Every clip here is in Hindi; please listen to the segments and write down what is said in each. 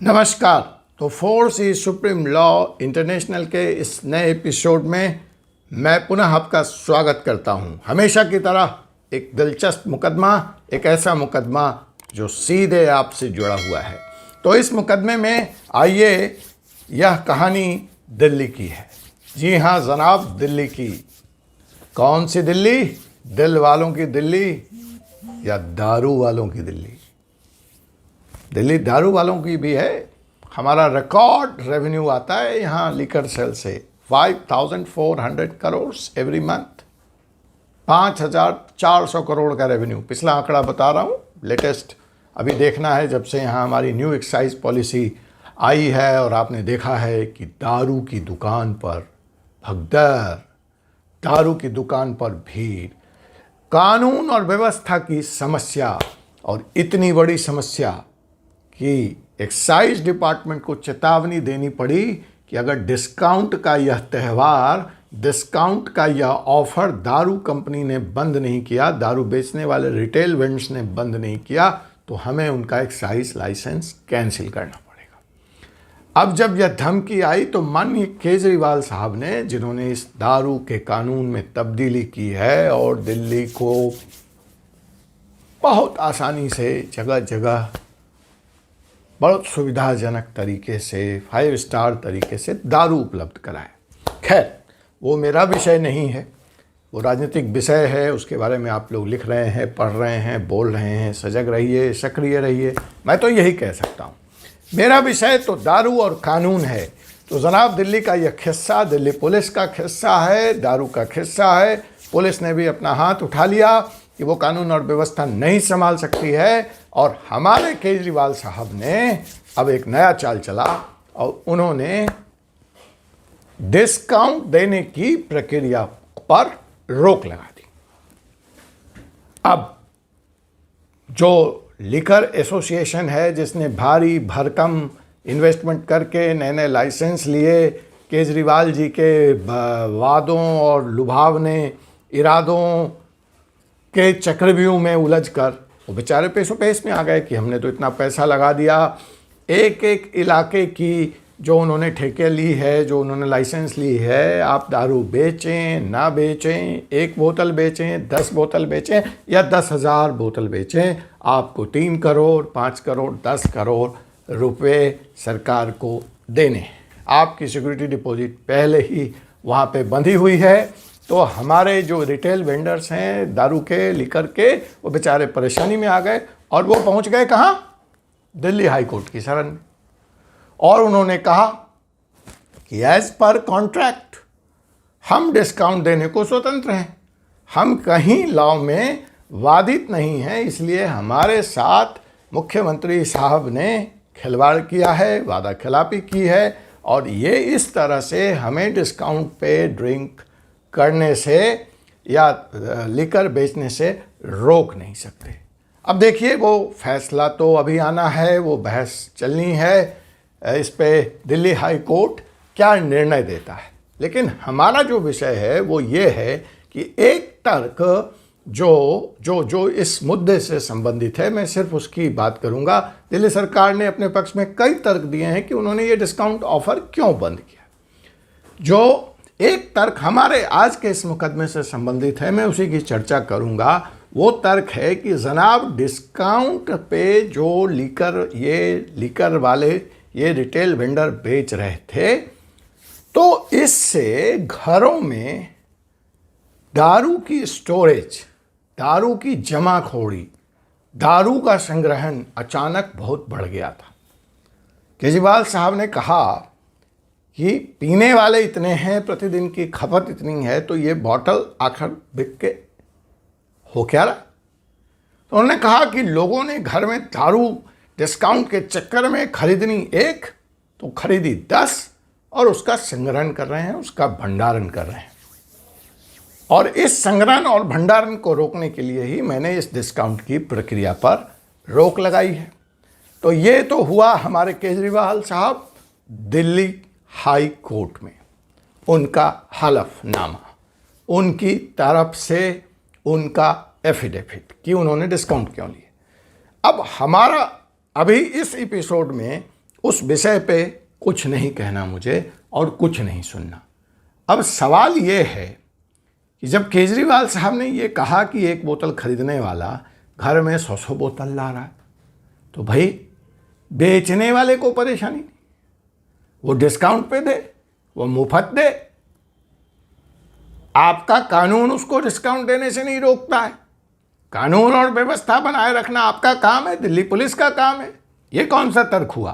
नमस्कार। तो force is supreme law international के इस नए एपिसोड में मैं पुनः आपका स्वागत करता हूं। हमेशा की तरह एक दिलचस्प मुकदमा, एक ऐसा मुकदमा जो सीधे आपसे जुड़ा हुआ है। तो इस मुकदमे में आइए, यह कहानी दिल्ली की है। जी हाँ जनाब, दिल्ली की। कौन सी दिल्ली? दिल वालों की दिल्ली या दारू वालों की दिल्ली? दिल्ली दारू वालों की भी है। हमारा रिकॉर्ड रेवेन्यू आता है यहाँ लीकर सेल से 5400 करोड़ एवरी मंथ। 5400 करोड़ का रेवेन्यू। पिछला आंकड़ा बता रहा हूँ, लेटेस्ट अभी देखना है जब से यहाँ हमारी न्यू एक्साइज पॉलिसी आई है। और आपने देखा है कि दारू की दुकान पर भगदड़, दारू की दुकान पर भीड़, कानून और व्यवस्था की समस्या। और इतनी बड़ी समस्या कि एक्साइज डिपार्टमेंट को चेतावनी देनी पड़ी कि अगर डिस्काउंट का यह त्यौहार, डिस्काउंट का यह ऑफर दारू कंपनी ने बंद नहीं किया, दारू बेचने वाले रिटेल वेंडर्स ने बंद नहीं किया, तो हमें उनका एक्साइज लाइसेंस कैंसिल करना पड़ेगा। अब जब यह धमकी आई तो माननीय केजरीवाल साहब ने, जिन्होंने इस दारू के कानून में तब्दीली की है और दिल्ली को बहुत आसानी से जगह जगह बहुत सुविधाजनक तरीके से, 5 स्टार तरीके से दारू उपलब्ध कराए। खैर, वो मेरा विषय नहीं है, वो राजनीतिक विषय है। उसके बारे में आप लोग लिख रहे हैं, पढ़ रहे हैं, बोल रहे हैं। सजग रहिए, सक्रिय रहिए। मैं तो यही कह सकता हूँ, मेरा विषय तो दारू और कानून है। तो जनाब, दिल्ली का यह किस्सा दिल्ली पुलिस का किस्सा है, दारू का किस्सा है। पुलिस ने भी अपना हाथ उठा लिया कि वो कानून और व्यवस्था नहीं संभाल सकती है। और हमारे केजरीवाल साहब ने अब एक नया चाल चला और उन्होंने डिस्काउंट देने की प्रक्रिया पर रोक लगा दी। अब जो लिकर एसोसिएशन है, जिसने भारी भरकम इन्वेस्टमेंट करके नए नए लाइसेंस लिए, केजरीवाल जी के वादों और लुभावने इरादों के चक्रव्यूह में उलझकर वो बेचारे पेशो पेश में आ गए कि हमने तो इतना पैसा लगा दिया। एक एक इलाके की जो उन्होंने ठेके ली है, जो उन्होंने लाइसेंस ली है, आप दारू बेचें ना बेचें, 1 बोतल बेचें, 10 बोतल बेचें या 10,000 बोतल बेचें, आपको 3 करोड़, 5 करोड़, 10 करोड़ रुपए सरकार को देने। आपकी सिक्योरिटी डिपॉजिट पहले ही वहाँ पे बंधी हुई है। तो हमारे जो रिटेल वेंडर्स हैं दारू के, लिकर के, वो बेचारे परेशानी में आ गए और वो पहुंच गए कहाँ? दिल्ली हाई कोर्ट की शरण में। और उन्होंने कहा कि एज पर कॉन्ट्रैक्ट हम डिस्काउंट देने को स्वतंत्र हैं, हम कहीं लॉ में वादित नहीं हैं, इसलिए हमारे साथ मुख्यमंत्री साहब ने खिलवाड़ किया है, वादा खिलाफी की है और ये इस तरह से हमें डिस्काउंट पे ड्रिंक करने से या लिकर बेचने से रोक नहीं सकते। अब देखिए, वो फैसला तो अभी आना है, वो बहस चलनी है। इस पे दिल्ली हाई कोर्ट क्या निर्णय देता है। लेकिन हमारा जो विषय है वो ये है कि एक तर्क जो इस मुद्दे से संबंधित है, मैं सिर्फ उसकी बात करूंगा। दिल्ली सरकार ने अपने पक्ष में कई तर्क दिए हैं कि उन्होंने ये डिस्काउंट ऑफर क्यों बंद किया। जो एक तर्क हमारे आज के इस मुकदमे से संबंधित है, मैं उसी की चर्चा करूंगा। वो तर्क है कि जनाब, डिस्काउंट पे जो लीकर वाले ये रिटेल वेंडर बेच रहे थे, तो इससे घरों में दारू की स्टोरेज, दारू की जमाखोरी, दारू का संग्रहण अचानक बहुत बढ़ गया था। केजरीवाल साहब ने कहा कि पीने वाले इतने हैं, प्रतिदिन की खपत इतनी है, तो ये बॉटल आखिर बिक के हो क्या रहा। तो उन्होंने कहा कि लोगों ने घर में दारू डिस्काउंट के चक्कर में खरीदनी 1 तो खरीदी 10 और उसका संग्रहण कर रहे हैं, उसका भंडारण कर रहे हैं। और इस संग्रहण और भंडारण को रोकने के लिए ही मैंने इस डिस्काउंट की प्रक्रिया पर रोक लगाई है। तो ये तो हुआ हमारे केजरीवाल साहब दिल्ली हाई कोर्ट में, उनका हलफनामा, उनकी तरफ से उनका एफिडेविट कि उन्होंने डिस्काउंट क्यों लिए। अब हमारा अभी इस एपिसोड में उस विषय पे कुछ नहीं कहना मुझे और कुछ नहीं सुनना। अब सवाल ये है कि जब केजरीवाल साहब ने ये कहा कि एक बोतल खरीदने वाला घर में 100 बोतल ला रहा है, तो भाई बेचने वाले को परेशानी नहीं, वो डिस्काउंट पे दे, वो मुफ्त दे। आपका कानून उसको डिस्काउंट देने से नहीं रोकता है। कानून और व्यवस्था बनाए रखना आपका काम है, दिल्ली पुलिस का काम है। ये कौन सा तर्क हुआ?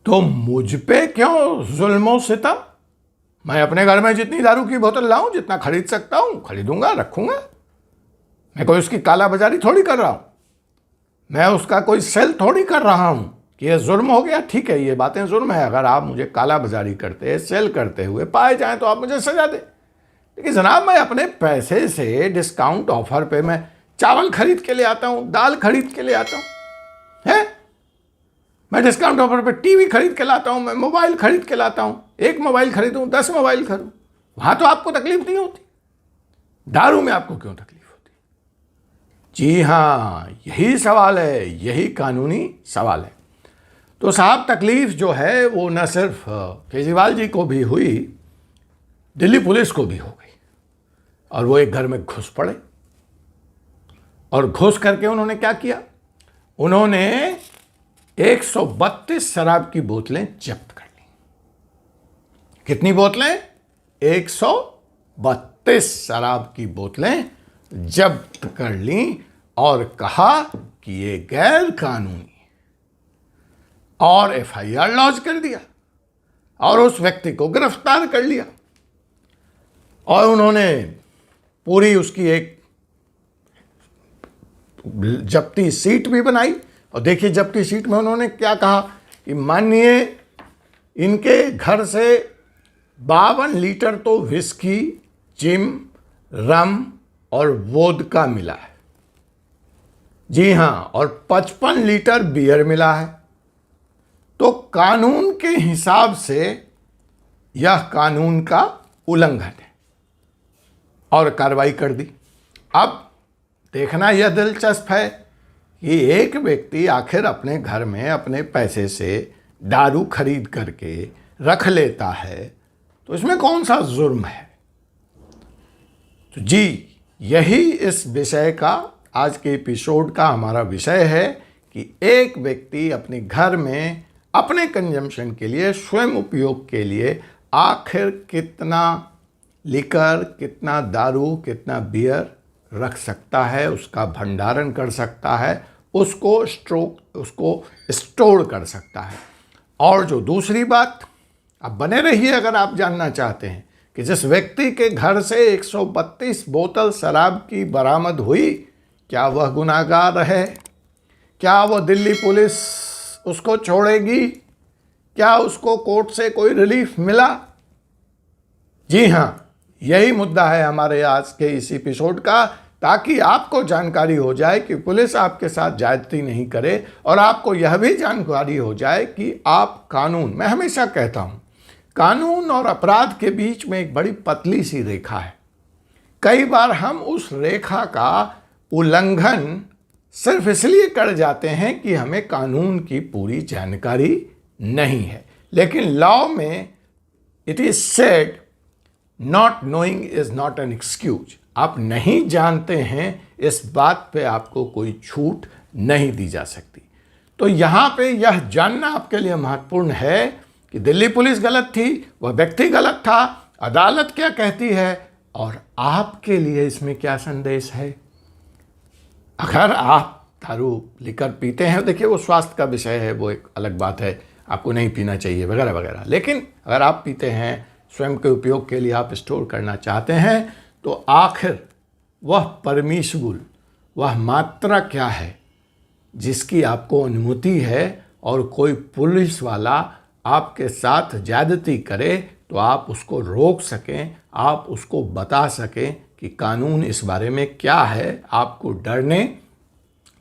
तो मुझ पे क्यों जुल्म सितम? मैं अपने घर में जितनी दारू की बोतल लाऊं, जितना खरीद सकता हूं खरीदूंगा, रखूंगा। मैं कोई उसकी काला बाजारी थोड़ी कर रहा हूं, मैं उसका कोई सेल थोड़ी कर रहा हूं कि ये जुर्म हो गया। ठीक है, ये बातें जुर्म है। अगर आप मुझे काला बाजारी करते, सेल करते हुए पाए जाएं तो आप मुझे सजा दें। लेकिन जनाब, मैं अपने पैसे से डिस्काउंट ऑफर पे मैं चावल खरीद के ले आता हूं, दाल खरीद के ले आता हूं, है? मैं डिस्काउंट ऑफर पे टीवी खरीद के लाता हूं, मैं मोबाइल खरीद के लाता हूं। एक मोबाइल खरीदूं, 10 मोबाइल खरीदूं, वहां तो आपको तकलीफ नहीं होती। दारू में आपको क्यों तकलीफ होती? जी हाँ, यही सवाल है, यही कानूनी सवाल है। तो साहब, तकलीफ जो है वो न सिर्फ केजरीवाल जी को भी हुई, दिल्ली पुलिस को भी हो गई। और वो एक घर में घुस पड़े और घुस करके उन्होंने क्या किया? उन्होंने 132 शराब की बोतलें जब्त कर ली। कितनी बोतलें? 132 शराब की बोतलें जब्त कर ली और कहा कि ये गैर कानूनी, और एफआईआर लॉन्च कर दिया और उस व्यक्ति को गिरफ्तार कर लिया। और उन्होंने पूरी उसकी एक जब्ती सीट भी बनाई। और देखिए, जब्ती सीट में उन्होंने क्या कहा कि माननीय, इनके घर से 52 लीटर तो विस्की, जिम, रम और वोदका मिला है। जी हाँ, और 55 लीटर बियर मिला है। तो कानून के हिसाब से यह कानून का उल्लंघन है और कार्रवाई कर दी। अब देखना यह दिलचस्प है कि एक व्यक्ति आखिर अपने घर में अपने पैसे से दारू खरीद करके रख लेता है, तो इसमें कौन सा जुर्म है? तो जी, यही इस विषय का, आज के एपिसोड का हमारा विषय है कि एक व्यक्ति अपने घर में अपने कंजम्पशन के लिए, स्वयं उपयोग के लिए आखिर कितना लिकर, कितना दारू, कितना बियर रख सकता है, उसका भंडारण कर सकता है, उसको स्टोर कर सकता है। और जो दूसरी बात, अब बने रहिए अगर आप जानना चाहते हैं कि जिस व्यक्ति के घर से 132 बोतल शराब की बरामद हुई, क्या वह गुनाहगार है? क्या वह दिल्ली पुलिस उसको छोड़ेगी? क्या उसको कोर्ट से कोई रिलीफ मिला? जी हाँ, यही मुद्दा है हमारे आज के इस एपिसोड का, ताकि आपको जानकारी हो जाए कि पुलिस आपके साथ ज्यादती नहीं करे, और आपको यह भी जानकारी हो जाए कि आप कानून, मैं हमेशा कहता हूं, कानून और अपराध के बीच में एक बड़ी पतली सी रेखा है। कई बार हम उस रेखा का उल्लंघन सिर्फ इसलिए कर जाते हैं कि हमें कानून की पूरी जानकारी नहीं है। लेकिन लॉ में it is said, not knowing is not an excuse. आप नहीं जानते हैं, इस बात पे आपको कोई छूट नहीं दी जा सकती। तो यहाँ पे यह जानना आपके लिए महत्वपूर्ण है कि दिल्ली पुलिस गलत थी, वह व्यक्ति गलत था, अदालत क्या कहती है, और आपके लिए इसमें क्या संदेश है। अगर आप दारू लिकर पीते हैं, देखिए वो स्वास्थ्य का विषय है, वो एक अलग बात है, आपको नहीं पीना चाहिए वगैरह वगैरह। लेकिन अगर आप पीते हैं, स्वयं के उपयोग के लिए आप स्टोर करना चाहते हैं, तो आखिर वह परमिसिबल, वह मात्रा क्या है जिसकी आपको अनुमति है, और कोई पुलिस वाला आपके साथ ज्यादती करे तो आप उसको रोक सकें, आप उसको बता सकें कि कानून इस बारे में क्या है। आपको डरने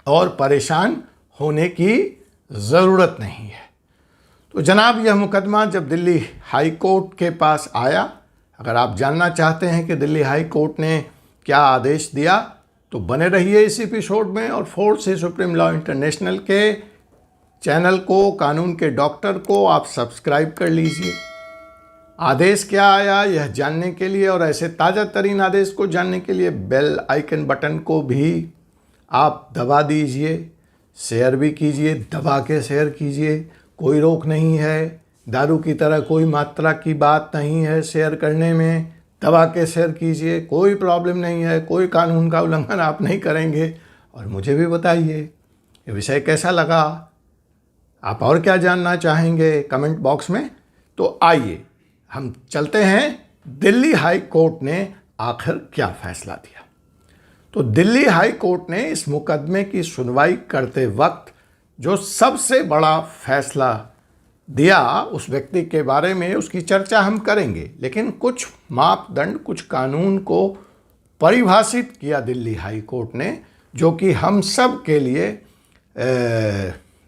और परेशान होने की ज़रूरत नहीं है। तो जनाब, यह मुकदमा जब दिल्ली हाई कोर्ट के पास आया, अगर आप जानना चाहते हैं कि दिल्ली हाई कोर्ट ने क्या आदेश दिया, तो बने रहिए इस एपिसोड में। और फोर्थ से सुप्रीम लॉ इंटरनेशनल के चैनल को, कानून के डॉक्टर को आप सब्सक्राइब कर लीजिए। आदेश क्या आया यह जानने के लिए और ऐसे ताज़ा तरीन आदेश को जानने के लिए बेल आइकन बटन को भी आप दबा दीजिए। शेयर भी कीजिए, दबा के शेयर कीजिए, कोई रोक नहीं है। दारू की तरह कोई मात्रा की बात नहीं है शेयर करने में। दबा के शेयर कीजिए, कोई प्रॉब्लम नहीं है, कोई कानून का उल्लंघन आप नहीं करेंगे। और मुझे भी बताइए ये विषय कैसा लगा, आप और क्या जानना चाहेंगे कमेंट बॉक्स में। तो आइए हम चलते हैं दिल्ली हाई कोर्ट ने आखिर क्या फैसला दिया। तो दिल्ली हाई कोर्ट ने इस मुकदमे की सुनवाई करते वक्त जो सबसे बड़ा फैसला दिया उस व्यक्ति के बारे में उसकी चर्चा हम करेंगे, लेकिन कुछ मापदंड, कुछ कानून को परिभाषित किया दिल्ली हाई कोर्ट ने, जो कि हम सब के लिए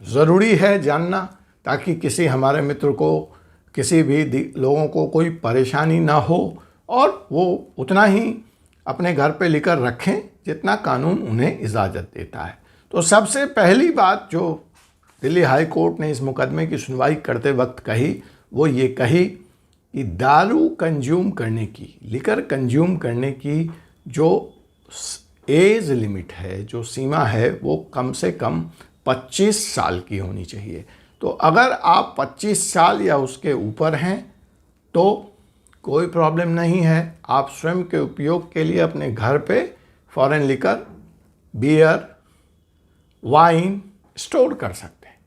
ज़रूरी है जानना, ताकि किसी हमारे मित्र को, किसी भी लोगों को कोई परेशानी ना हो और वो उतना ही अपने घर पे लिकर रखें जितना कानून उन्हें इजाज़त देता है। तो सबसे पहली बात जो दिल्ली हाई कोर्ट ने इस मुकदमे की सुनवाई करते वक्त कही, वो ये कही कि दारू कंज्यूम करने की, लिकर कंज्यूम करने की जो एज लिमिट है, जो सीमा है, वो कम से कम 25 साल की होनी चाहिए। तो अगर आप 25 साल या उसके ऊपर हैं तो कोई प्रॉब्लम नहीं है, आप स्वयं के उपयोग के लिए अपने घर पे foreign liquor, beer, wine store कर सकते हैं।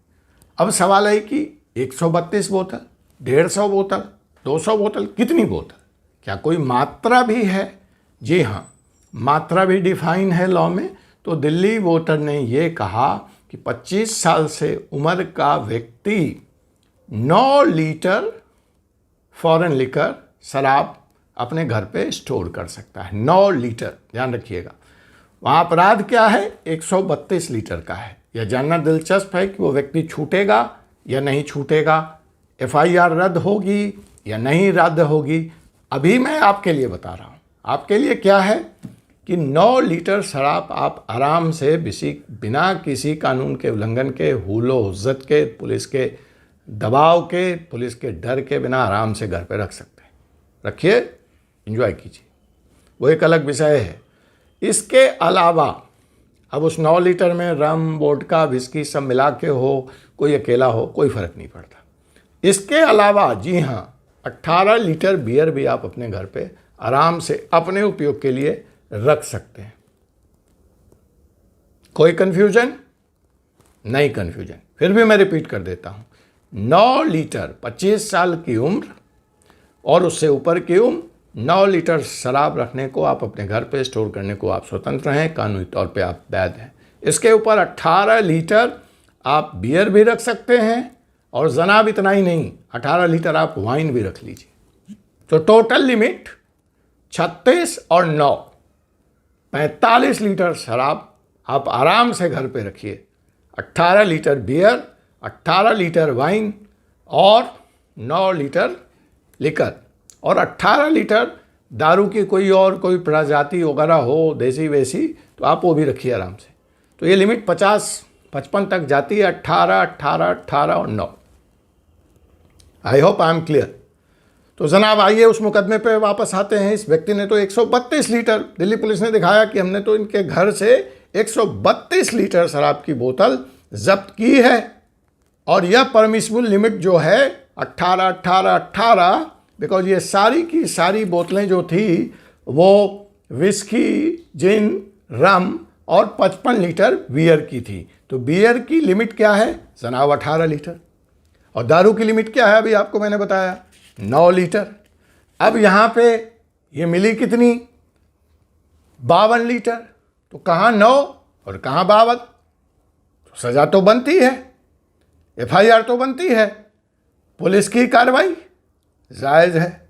अब सवाल है कि 132 बोतल, 150 बोतल, 200 बोतल, कितनी बोतल, क्या कोई मात्रा भी है? जी हाँ, मात्रा भी डिफाइन है लॉ में। तो दिल्ली वोटर ने ये कहा कि 25 साल से उम्र का व्यक्ति 9 लीटर फॉरेन लिकर, शराब अपने घर पे स्टोर कर सकता है। 9 लीटर, ध्यान रखिएगा। वहाँ अपराध क्या है? 132 लीटर का है। यह जानना दिलचस्प है कि वो व्यक्ति छूटेगा या नहीं छूटेगा, FIR रद्द होगी या नहीं रद्द होगी। अभी मैं आपके लिए बता रहा हूँ। आपके लिए क्या है कि 9 लीटर शराब आप आराम से बिना किसी कानून के उल्लंघन के, हुलो हुज्जत के, पुलिस के दबाव के, पुलिस के डर के बिना आराम से घर पे रख सकते हैं। रखिए, एंजॉय कीजिए, वो एक अलग विषय है। इसके अलावा अब उस 9 लीटर में रम, वोडका, विस्की सब मिला के हो, कोई अकेला हो, कोई फ़र्क नहीं पड़ता। इसके अलावा जी हाँ, 18 लीटर बियर भी आप अपने घर पे आराम से अपने उपयोग के लिए रख सकते हैं। कोई कन्फ्यूजन? नहीं कन्फ्यूजन। फिर भी मैं रिपीट कर देता हूँ, 9 लीटर 25 साल की उम्र और उससे ऊपर की उम्र, 9 लीटर शराब रखने को, आप अपने घर पे स्टोर करने को आप स्वतंत्र हैं, कानूनी तौर पे आप वैध हैं। इसके ऊपर 18 लीटर आप बियर भी रख सकते हैं और जनाब इतना ही नहीं, 18 लीटर आप वाइन भी रख लीजिए। तो टोटल लिमिट 36 और 9, 45 लीटर शराब आप आराम से घर पे रखिए। 18 लीटर बियर, 18 लीटर वाइन और 9 लीटर लिकर और 18 लीटर दारू की कोई और कोई प्रजाति वगैरह हो, देसी वैसी, तो आप वो भी रखिए आराम से। तो ये लिमिट 50-55 तक जाती है, 18, 18, 18 और 9। I hope I am clear. तो जनाब आइए उस मुकदमे पे वापस आते हैं। इस व्यक्ति ने तो 132 लीटर, दिल्ली पुलिस ने दिखाया कि हमने तो इनके घर से 132 लीटर शराब की बोतल जब्त की है और यह परमिसिबल लिमिट जो है 18, 18, 18, बिकॉज ये सारी की सारी बोतलें जो थी वो विस्की, जिन, रम और 55 लीटर बियर की थी। तो बियर की लिमिट क्या है जनाब? 18 लीटर। और दारू की लिमिट क्या है? अभी आपको मैंने बताया 9 लीटर। अब यहाँ पे ये मिली कितनी? 52 लीटर। तो कहाँ 9 और कहाँ 52? तो सज़ा तो बनती है, FIR तो बनती है, पुलिस की कार्रवाई जायज़ है।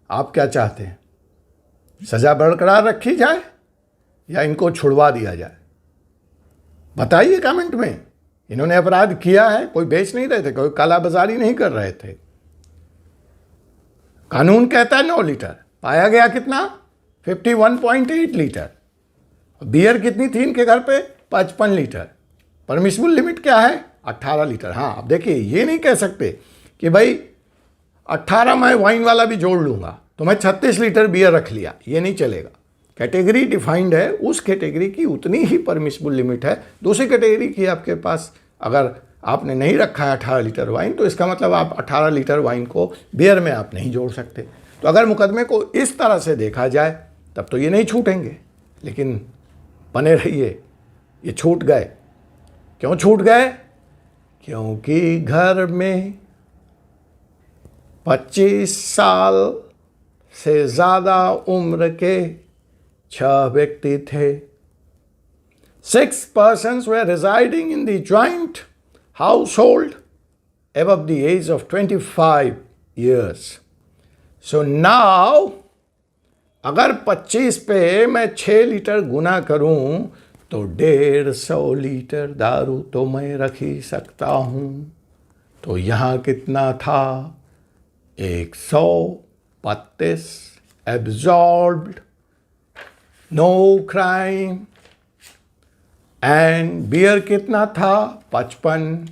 आप क्या चाहते हैं, सज़ा बरकरार रखी जाए या इनको छुड़वा दिया जाए? बताइए कमेंट में। इन्होंने अपराध किया है, कोई बेच नहीं रहे थे, कोई कालाबाजारी नहीं कर रहे थे। कानून कहता है 9 लीटर, पाया गया कितना? 51.8 लीटर। बियर कितनी थी इनके घर पे? 55 लीटर। परमिसिबल लिमिट क्या है? 18 लीटर। हाँ, अब देखिए, ये नहीं कह सकते कि भाई 18 मैं वाइन वाला भी जोड़ लूँगा तो मैं 36 लीटर बियर रख लिया, ये नहीं चलेगा। कैटेगरी डिफाइंड है, उस कैटेगरी की उतनी ही परमिसिबल लिमिट है। दूसरी कैटेगरी की आपके पास अगर आपने नहीं रखा है 18 लीटर वाइन, तो इसका मतलब आप 18 लीटर वाइन को बियर में आप नहीं जोड़ सकते। तो अगर मुकदमे को इस तरह से देखा जाए तब तो ये नहीं छूटेंगे, लेकिन बने रहिए, ये छूट गए। क्यों छूट गए? क्योंकि घर में 25 साल से ज़्यादा उम्र के 6 व्यक्ति थे। 6 persons were residing in the joint household above the age of 25 years. So now, अगर 25 पे मैं 6 लीटर गुना करूं तो 150 लीटर दारू तो मैं रख ही सकता हूं। तो यहाँ कितना था? 132 absorbed, no crime। And beer कितना था? 55,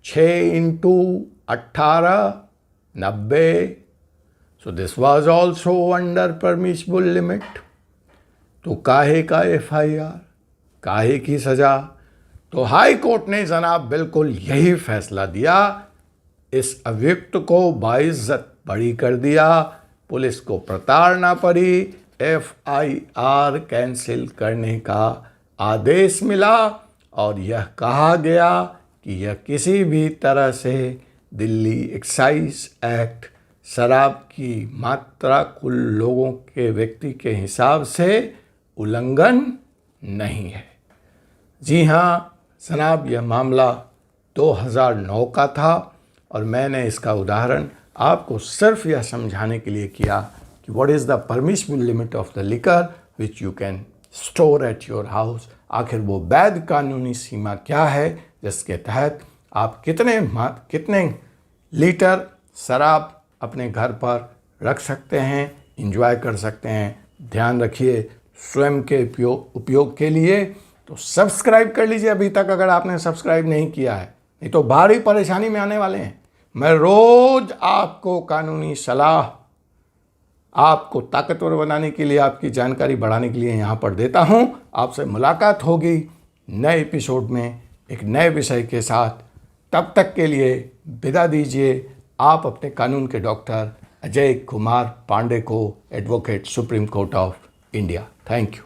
6 into 18, 90। So this was also under permissible limit. तो काहे का FIR, काहे की सजा? तो हाई कोर्ट ने जनाब बिल्कुल यही फैसला दिया, इस अभियुक्त को बाइज्जत बरी कर दिया, पुलिस को प्रताड़ना पड़ी, FIR कैंसिल करने का आदेश मिला और यह कहा गया कि यह किसी भी तरह से दिल्ली एक्साइज एक्ट शराब की मात्रा कुल लोगों के व्यक्ति के हिसाब से उल्लंघन नहीं है। जी हाँ जनाब, यह मामला 2009 का था और मैंने इसका उदाहरण आपको सिर्फ यह समझाने के लिए किया कि what is the permissible limit of the liquor which you can store at your house. आखिर वो वैध कानूनी सीमा क्या है जिसके तहत आप कितने लीटर शराब अपने घर पर रख सकते हैं, इंजॉय कर सकते हैं। ध्यान रखिए, स्वयं के उपयोग के लिए तो सब्सक्राइब कर लीजिए अभी तक अगर आपने सब्सक्राइब नहीं किया है, नहीं तो भारी परेशानी में आने वाले हैं। मैं रोज़ आपको कानूनी सलाह, आपको ताकतवर बनाने के लिए, आपकी जानकारी बढ़ाने के लिए यहाँ पर देता हूँ। आपसे मुलाकात होगी नए एपिसोड में एक नए विषय के साथ। तब तक के लिए विदा दीजिए आप अपने कानून के डॉक्टर अजय कुमार पांडे को, advocate, supreme court of India. Thank you.